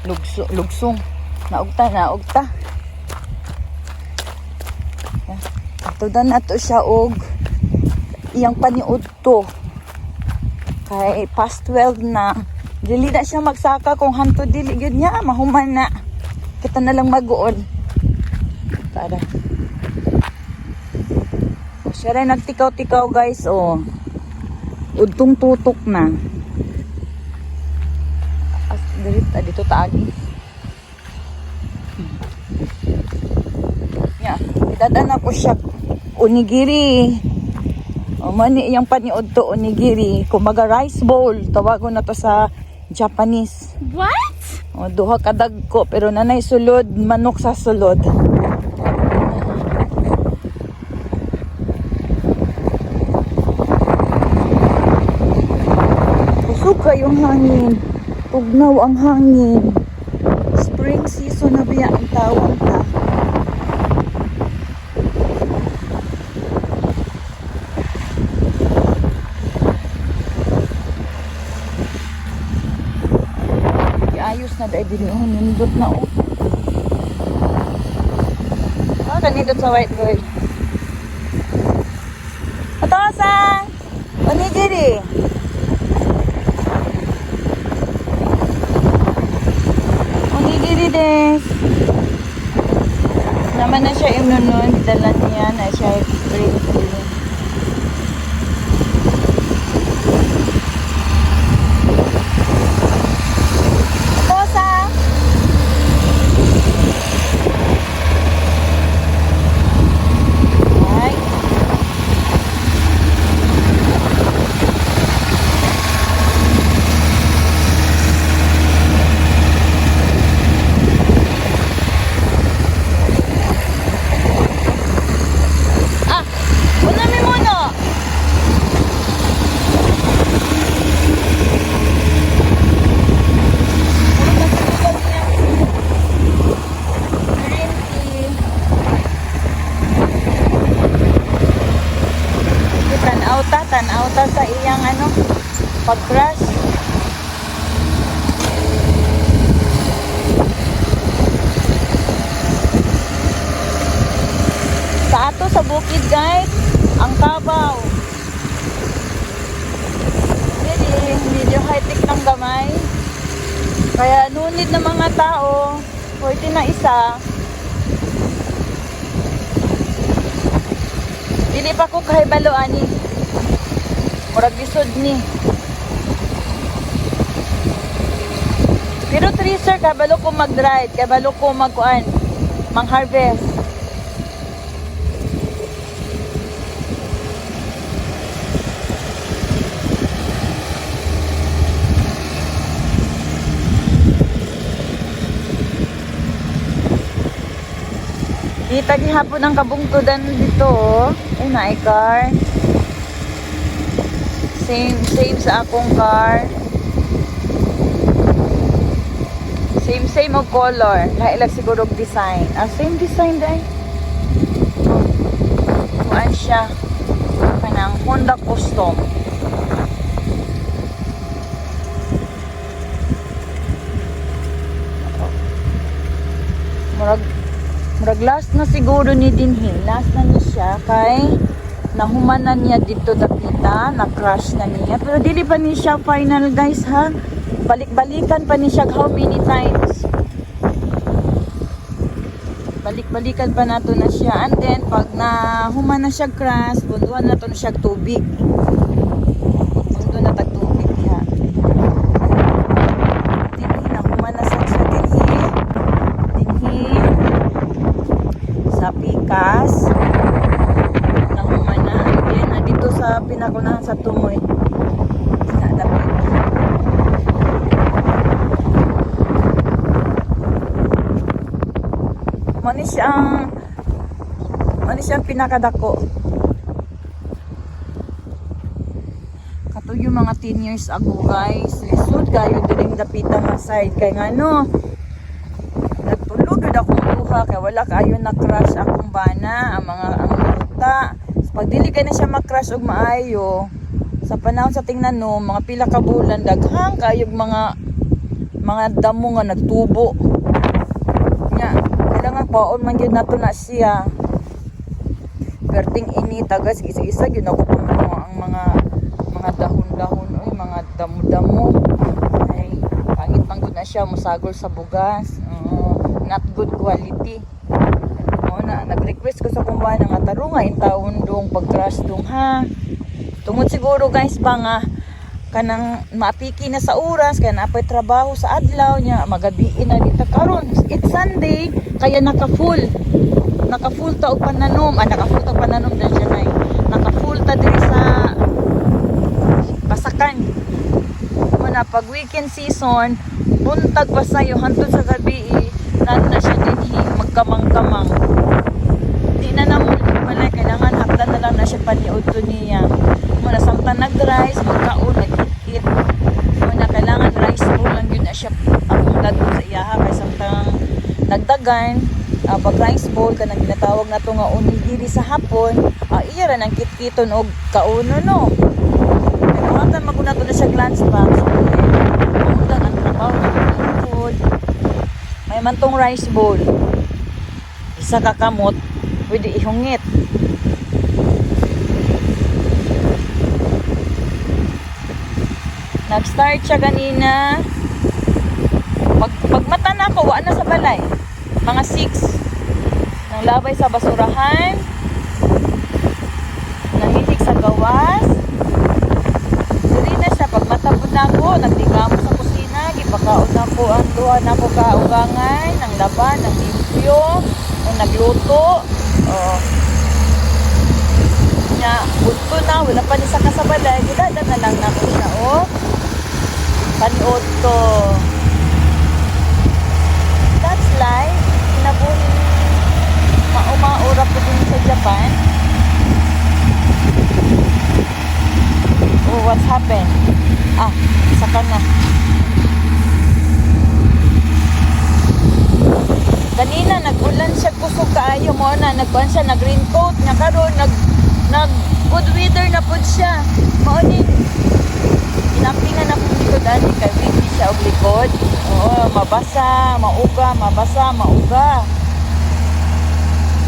lugsong. Naugta. Atudan na to siya og iyang paniud to. Kay past 12 na. Dili na siya magsaka kung hanto dili gyud niya mahuman na. Kita na lang maguon. Tara. Siya rin nagtikaw-tikaw guys, oh. Udtong tutok na. Dito taagi. Yeah, idadaan ako siya onigiri. O mani iyang paniod to onigiri. Kumaga rice bowl. Tawagon na to sa Japanese. What? O, duha kadag ko pero nanay sulod, manok sa sulod. Pusog kayong hangin. Tugnaw ang hangin. Spring season na biya ang tawag ta. Ayos na dahil dinihon, nindot na o. Kanindot sa white bird. Otosan! Onigiri! Onigiri desu. Naman na siya yung nun, dala niya na siya green tea. Tanaw ta sa iyang pag-crush. Sa ato sa bukid guys, ang kabaw. Medyo high-tech ng gamay. Kaya nunid ng mga tao, 40 na isa. Dili pa ko kahibalo ani. Murag lisod ni. Pero treasure kabalo ko mag-drive, kabalo ko mag-kuan, mang-harvest. Kita gihapon ang kabungtudan dito, oh. Ay, na-car. Same sa akong car. Same of color. Nailag siguro design. Same design dahil. Kuhaan siya. Kanang Honda Custom. Murag last na siguro ni dinhi. Last na ni siya kay nahumanan niya dito dakita, na-crush na niya. Pero dili pa ni siya final guys ha. Balik-balikan pa ni siya how many times. Balik-balikan pa nato na siya. And then pag nahuman na siya crush, bunduhan na to na siya tubig. Bundo na tag tubig ha. Dinhi, nahuman na siya dinhi. Sa pikas. Sa pinakunahan sa tumoy sinadapit. Mani siyang pinakadako. Kato yung mga 10 years ago guys, lisod kayo diring dapitan nga side kay ngano nagtulog yun akong duha kay wala kayo na crush akong bana ang ruta. Pag dili kay na siya makrush og maayo, sa panahon sa tingnan no, mga pila ka bulan daghang kayog mga mga damo nga nagtubo. Nya, kailangan paon man gyud nato na siya. Perting inita guys, isa-isa gyud ako pang ang mga dahon-dahon oy, mga damo-damo. Ay, pangit man gud na siya musagol sa bugas. Not good quality. Nag-request ko sa kumbana nga tarong nga intawon dong pag-crush dong ha. Tungod siguro guys ba nga kanang mapiki na sa oras kaya napay trabaho sa adlaw niya magabiin na dito karon. It's Sunday kaya naka-full ta og pananom. Naka-full ta og pananom din siya nay. Naka-full ta diri sa pasakan. Muna pag weekend season buntag pa sayo hantod sa gabi na siya dinhi magkamang-kamang. Di na namuli pala kailangan hakdan na lang na siya paniod to niya. Muna samtang nag-rice magkaon nag-eat. Muna kailangan rice bowl lang yun na siya akong dadto sa iyaha kay samtang nagdagan pag rice bowl kanang ginatawag na to nga onigiri sa hapon iya ra nang kitkiton og kauno no. Kaya kung maguna to na siya lunch box undan ang trabaho ng food. May man tong rice bowl. Isa ka kamot, pwede ihungit. Nag-start siya kanina. Pag mata na ako, wala na sa balay. Mga 6. Nang labay sa basurahan. Nanginig sa gawas. Dili na siya. Pag matapod na ako, nagtigamo sa kusina. Gipakaon na ko ang duha na ko kaugangan. Ang laban, ang limpyo. Ang nagluto. Gusto na. Wala pa ni sa kasabalay. Gidada na lang na ko siya. Paniod to. That's life. Kinabuhin maura po din sa Japan. Oh, what's happened? Saka na. Kanina nag-ulan siya kusog kaayo mo na nagkuan siya nag-raincoat nya karon nag good weather na pud siya. Mao ni inampingan na pud likod ani kay windy siya og likod. Mabasa, mauga.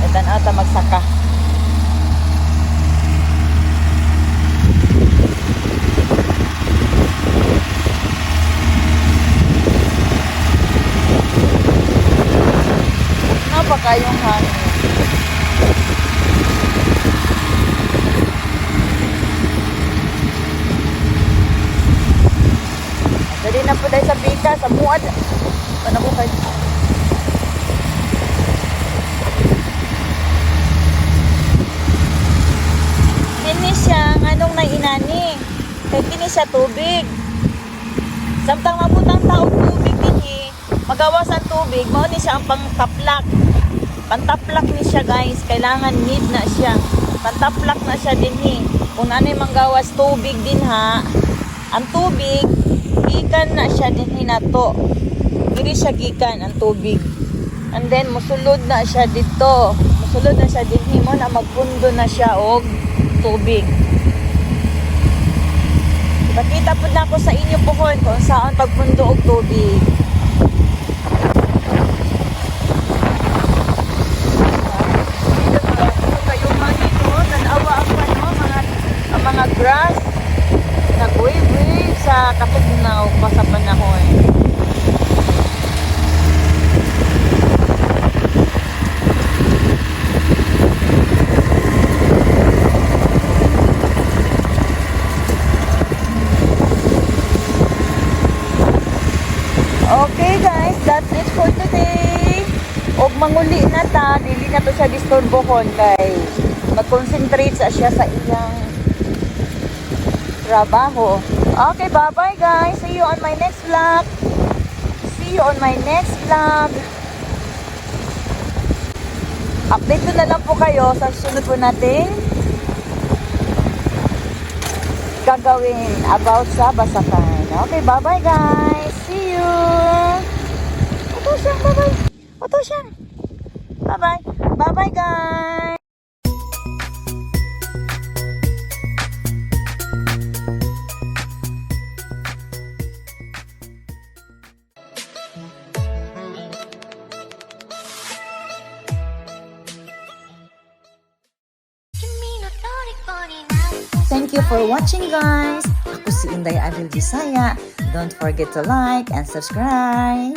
Etan ata magsaka. Ano pa kayong hangin? Dali na po tayo sa bika, sa muad. Ano po kayo? Kini siya, anong nainani? Kaya kini siya tubig. Samtang mabutang tao tubig din magawas ang tubig, mao ni siya ang pangtaplak. Pantaplak ni siya guys, kailangan need na siya. Pantaplak na siya din Kung ano'y manggawas tubig din ha, ang tubig, gikan na siya din nato. Dili siya gikan ang tubig. And then musulod na siya dito. Musulod na siya din mo na magpundo na siya og tubig. Ipakita po na ako sa inyo pohon kung saan pagpundo og tubig. Mga grass nag-wave sa katugnaw pa sa panahon. Okay guys, that's it for today. Og manguli na ta, dili na to siya disturbohon kay mag-concentrate siya sa iyang trabaho. Okay, bye-bye guys. See you on my next vlog. Update ko na lang po kayo sa sunod po natin gagawin about sa Basakan. Okay, bye-bye guys. See you. Bye-bye. Bye-bye guys. Thank you for watching, guys. Ako si Inday Adel Bisaya. Don't forget to like and subscribe.